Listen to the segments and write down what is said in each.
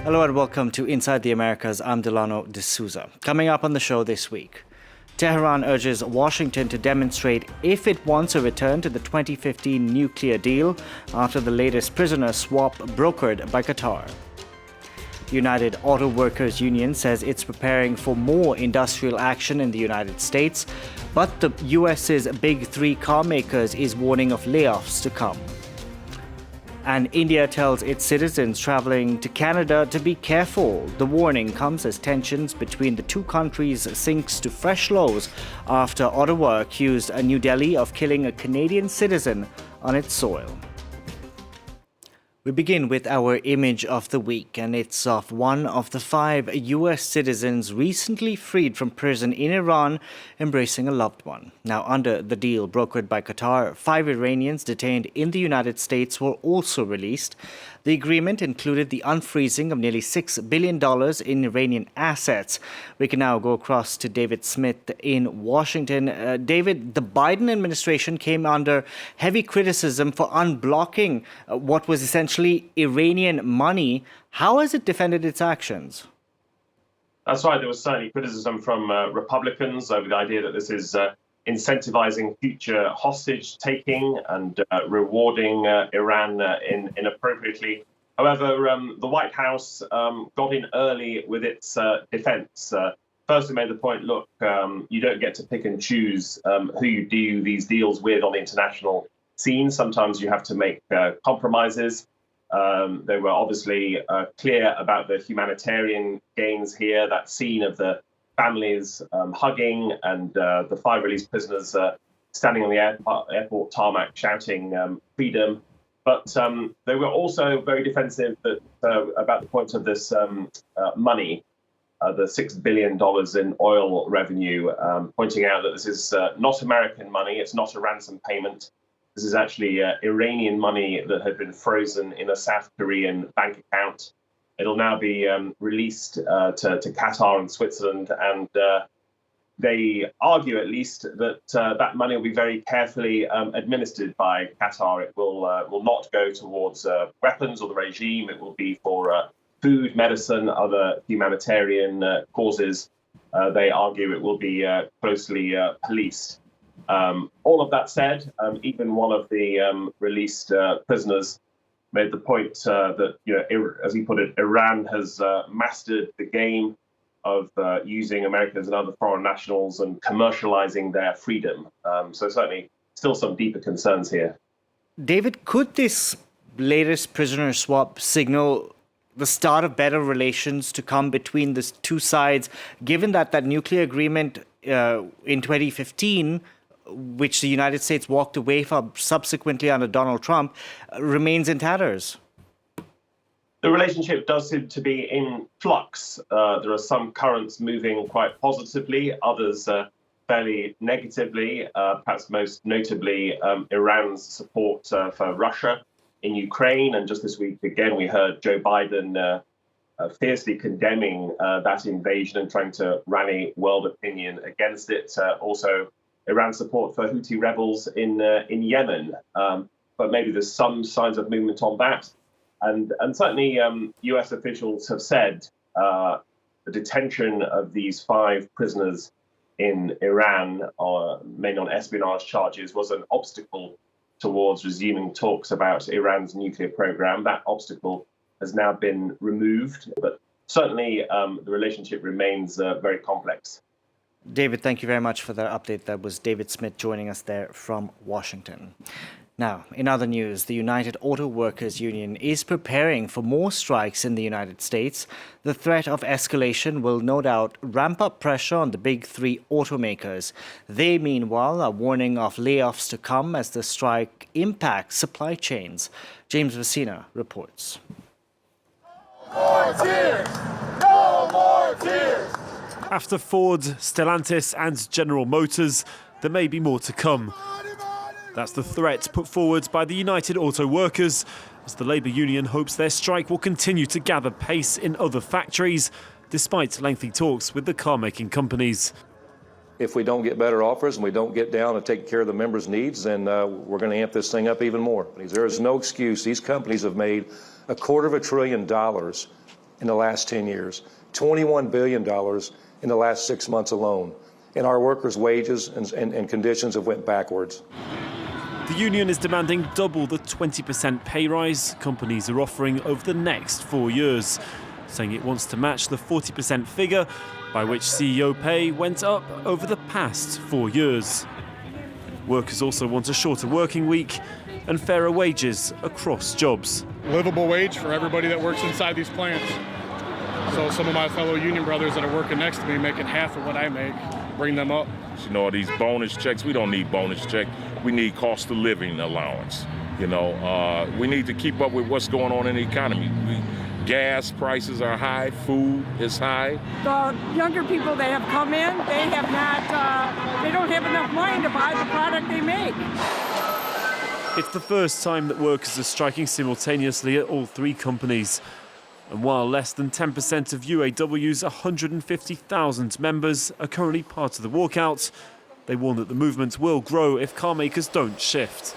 Hello and welcome to Inside the Americas. I'm Delano D'Souza. Coming up on the show this week, Tehran urges Washington to demonstrate if it wants a return to the 2015 nuclear deal after the latest prisoner swap brokered by Qatar. United Auto Workers Union says it's preparing for more industrial action in the United States, but the US's big three car makers is warning of layoffs to come. And India tells its citizens traveling to Canada to be careful. The warning comes as tensions between the two countries sinks to fresh lows after Ottawa accused New Delhi of killing a Canadian citizen on its soil. We begin with our image of the week, and it's of one of the 5 U.S. citizens recently freed from prison in Iran embracing a loved one. Now, under the deal brokered by Qatar, 5 Iranians detained in the United States were also released. The agreement included the unfreezing of nearly $6 billion in Iranian assets. We can now go across to David Smith in Washington. David, the Biden administration came under heavy criticism for unblocking what was essentially Iranian money. How has it defended its actions? That's right. There was certainly criticism from Republicans over the idea that this is incentivizing future hostage-taking and rewarding Iran inappropriately. However, the White House got in early with its defense. First, it made the point, look, you don't get to pick and choose who you do these deals with on the international scene. Sometimes you have to make compromises. They were obviously clear about the humanitarian gains here, that scene of the families hugging and the 5 released prisoners standing on the airport tarmac shouting freedom. But they were also very defensive about the point of this money, the $6 billion in oil revenue, pointing out that this is not American money, it's not a ransom payment. This is actually Iranian money that had been frozen in a South Korean bank account. It'll now be released to Qatar and Switzerland, and they argue at least that that money will be very carefully administered by Qatar. It will not go towards weapons or the regime. It will be for food, medicine, other humanitarian causes. They argue it will be closely policed. All of that said, even one of the released prisoners made the point that, as he put it, Iran has mastered the game of using Americans and other foreign nationals and commercializing their freedom. So certainly still some deeper concerns here. David, could this latest prisoner swap signal the start of better relations to come between the two sides, given that that nuclear agreement in 2015, which the United States walked away from subsequently under Donald Trump, remains in tatters? The relationship does seem to be in flux. There are some currents moving quite positively, others fairly negatively, perhaps most notably Iran's support for Russia in Ukraine. And just this week, again, we heard Joe Biden fiercely condemning that invasion and trying to rally world opinion against it. Also, Iran's support for Houthi rebels in Yemen. But maybe there's some signs of movement on that. And certainly US officials have said the detention of these 5 prisoners in Iran, mainly on espionage charges, was an obstacle towards resuming talks about Iran's nuclear program. That obstacle has now been removed, but certainly the relationship remains very complex. David, thank you very much for that update. That was David Smith joining us there from Washington. Now, in other news, the United Auto Workers Union is preparing for more strikes in the United States. The threat of escalation will no doubt ramp up pressure on the big 3 automakers. They, meanwhile, are warning of layoffs to come as the strike impacts supply chains. James Vecina reports. No more tears! No more tears! After Ford, Stellantis and General Motors, there may be more to come. That's the threat put forward by the United Auto Workers, as the labour union hopes their strike will continue to gather pace in other factories, despite lengthy talks with the car-making companies. If we don't get better offers and we don't get down and take care of the members' needs, then we're going to amp this thing up even more. There is no excuse. These companies have made $250 billion in the last 10 years, $21 billion in the last 6 months alone. And our workers' wages and conditions have went backwards. The union is demanding double the 20% pay rise companies are offering over the next 4 years, saying it wants to match the 40% figure by which CEO pay went up over the past 4 years. Workers also want a shorter working week and fairer wages across jobs. Livable wage for everybody that works inside these plants. So some of my fellow union brothers that are working next to me making half of what I make, bring them up. You know, these bonus checks, we don't need bonus check. We need cost of living allowance. You know, we need to keep up with what's going on in the economy. Gas prices are high, food is high. The younger people that have come in, they have not, they don't have enough money to buy the product they make. It's the first time that workers are striking simultaneously at all three companies. And while less than 10% of UAW's 150,000 members are currently part of the walkout, they warn that the movement will grow if car makers don't shift.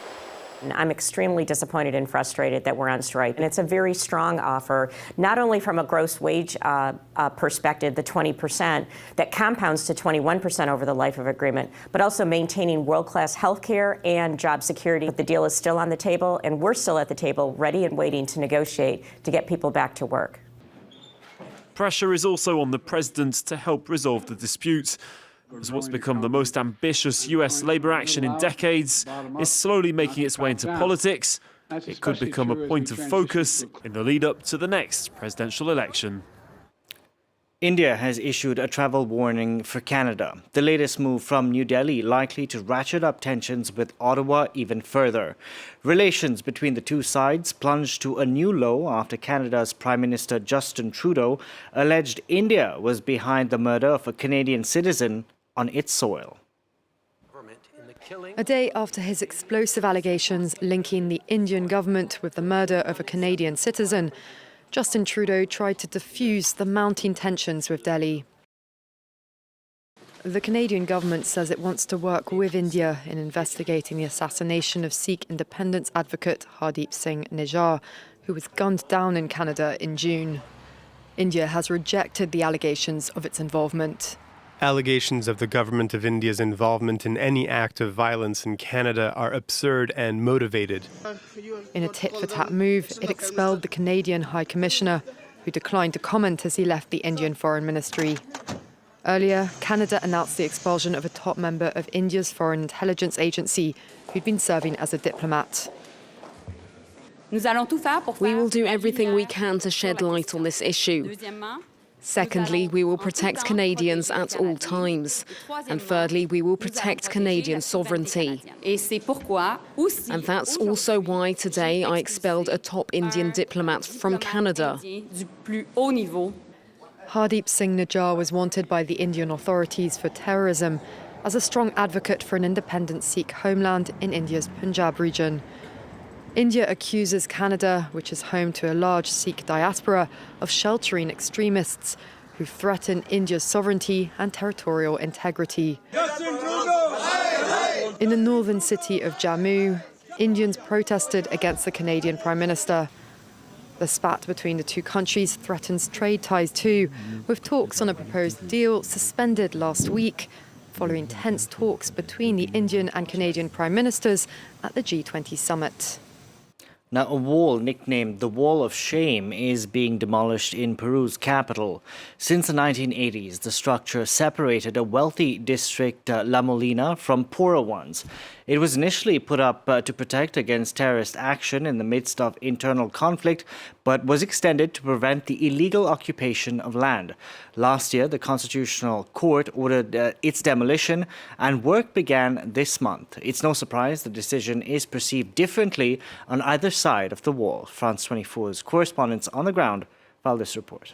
I'm extremely disappointed and frustrated that we're on strike. And it's a very strong offer, not only from a gross wage perspective, the 20%, that compounds to 21% over the life of agreement, but also maintaining world-class health care and job security. The deal is still on the table, and we're still at the table, ready and waiting to negotiate to get people back to work. Pressure is also on the president to help resolve the dispute, as what's become the most ambitious US labour action in decades is slowly making its way into politics. It could become a point of focus in the lead-up to the next presidential election. India has issued a travel warning for Canada. The latest move from New Delhi likely to ratchet up tensions with Ottawa even further. Relations between the two sides plunged to a new low after Canada's Prime Minister Justin Trudeau alleged India was behind the murder of a Canadian citizen on its soil. A day after his explosive allegations linking the Indian government with the murder of a Canadian citizen, Justin Trudeau tried to diffuse the mounting tensions with Delhi. The Canadian government says it wants to work with India in investigating the assassination of Sikh independence advocate Hardeep Singh Nijjar, who was gunned down in Canada in June. India has rejected the allegations of its involvement. Allegations of the government of India's involvement in any act of violence in Canada are absurd and motivated. In a tit-for-tat move, it expelled the Canadian High Commissioner, who declined to comment as he left the Indian Foreign Ministry. Earlier, Canada announced the expulsion of a top member of India's Foreign Intelligence Agency, who'd been serving as a diplomat. We will do everything we can to shed light on this issue. Secondly, we will protect Canadians at all times. And thirdly, we will protect Canadian sovereignty. And that's also why today I expelled a top Indian diplomat from Canada. Hardeep Singh Nijjar was wanted by the Indian authorities for terrorism as a strong advocate for an independent Sikh homeland in India's Punjab region. India accuses Canada, which is home to a large Sikh diaspora, of sheltering extremists who threaten India's sovereignty and territorial integrity. In the northern city of Jammu, Indians protested against the Canadian Prime Minister. The spat between the two countries threatens trade ties too, with talks on a proposed deal suspended last week, following tense talks between the Indian and Canadian Prime Ministers at the G20 summit. Now, a wall nicknamed the Wall of Shame is being demolished in Peru's capital. Since the 1980s, the structure separated a wealthy district, La Molina, from poorer ones. It was initially put up to protect against terrorist action in the midst of internal conflict, but was extended to prevent the illegal occupation of land. Last year, the Constitutional Court ordered its demolition, and work began this month. It's no surprise the decision is perceived differently on either side of the wall. France 24's correspondents on the ground filed this report.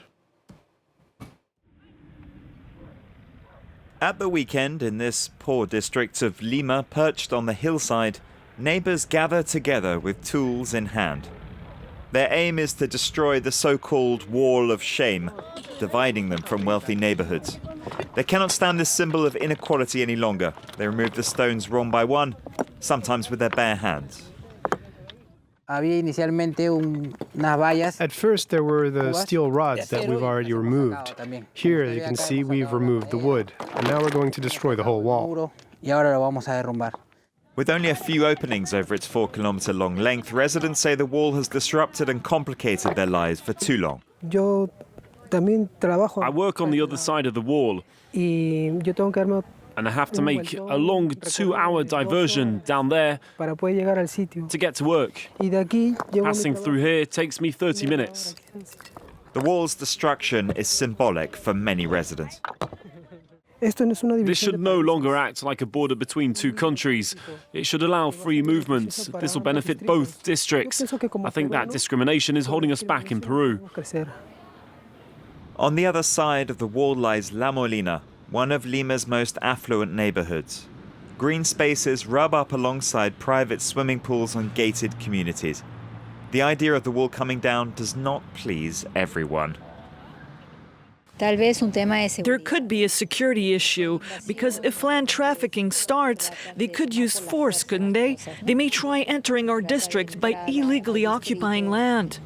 At the weekend, in this poor district of Lima, perched on the hillside, neighbours gather together with tools in hand. Their aim is to destroy the so-called Wall of Shame, dividing them from wealthy neighbourhoods. They cannot stand this symbol of inequality any longer. They remove the stones one by one, sometimes with their bare hands. At first, there were the steel rods that we've already removed. Here, you can see we've removed the wood, and now we're going to destroy the whole wall. With only a few openings over its 4-kilometer-long length, residents say the wall has disrupted and complicated their lives for too long. I work on the other side of the wall, and I have to make a long 2-hour diversion down there to get to work. Passing through here takes me 30 minutes. The wall's destruction is symbolic for many residents. This should no longer act like a border between two countries. It should allow free movement. This will benefit both districts. I think that discrimination is holding us back in Peru. On the other side of the wall lies La Molina, one of Lima's most affluent neighborhoods. Green spaces rub up alongside private swimming pools and gated communities. The idea of the wall coming down does not please everyone. There could be a security issue, because if land trafficking starts, they could use force, couldn't they? They may try entering our district by illegally occupying land.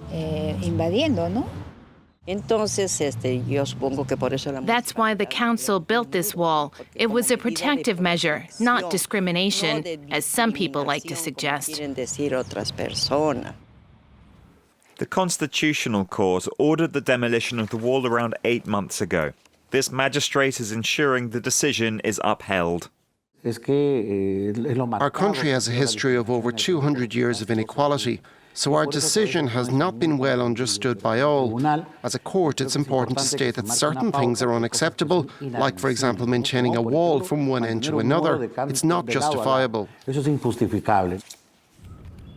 That's why the council built this wall. It was a protective measure, not discrimination, as some people like to suggest. The Constitutional Court ordered the demolition of the wall around 8 months ago. This magistrate is ensuring the decision is upheld. Our country has a history of over 200 years of inequality, so our decision has not been well understood by all. As a court, it's important to state that certain things are unacceptable, like, for example, maintaining a wall from one end to another. It's not justifiable.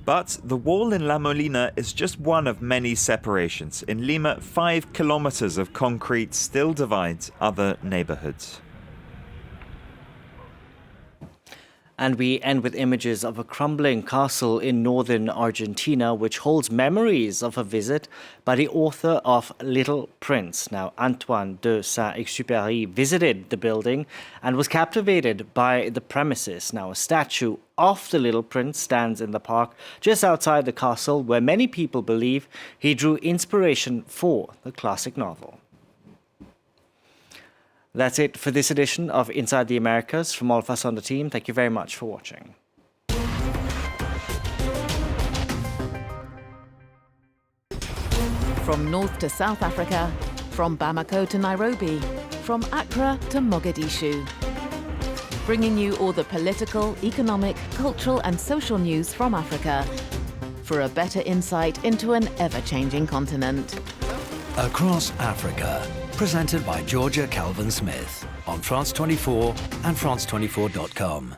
But the wall in La Molina is just one of many separations. In Lima, 5 kilometers of concrete still divides other neighborhoods. And we end with images of a crumbling castle in northern Argentina, which holds memories of a visit by the author of Little Prince. Now, Antoine de Saint-Exupéry visited the building and was captivated by the premises. Now, a statue of the Little Prince stands in the park just outside the castle, where many people believe he drew inspiration for the classic novel. That's it for this edition of Inside the Americas. From all of us on the team, thank you very much for watching. From North to South Africa, from Bamako to Nairobi, from Accra to Mogadishu. Bringing you all the political, economic, cultural and social news from Africa for a better insight into an ever-changing continent. Across Africa, presented by Georgia Calvin-Smith on France 24 and France24.com.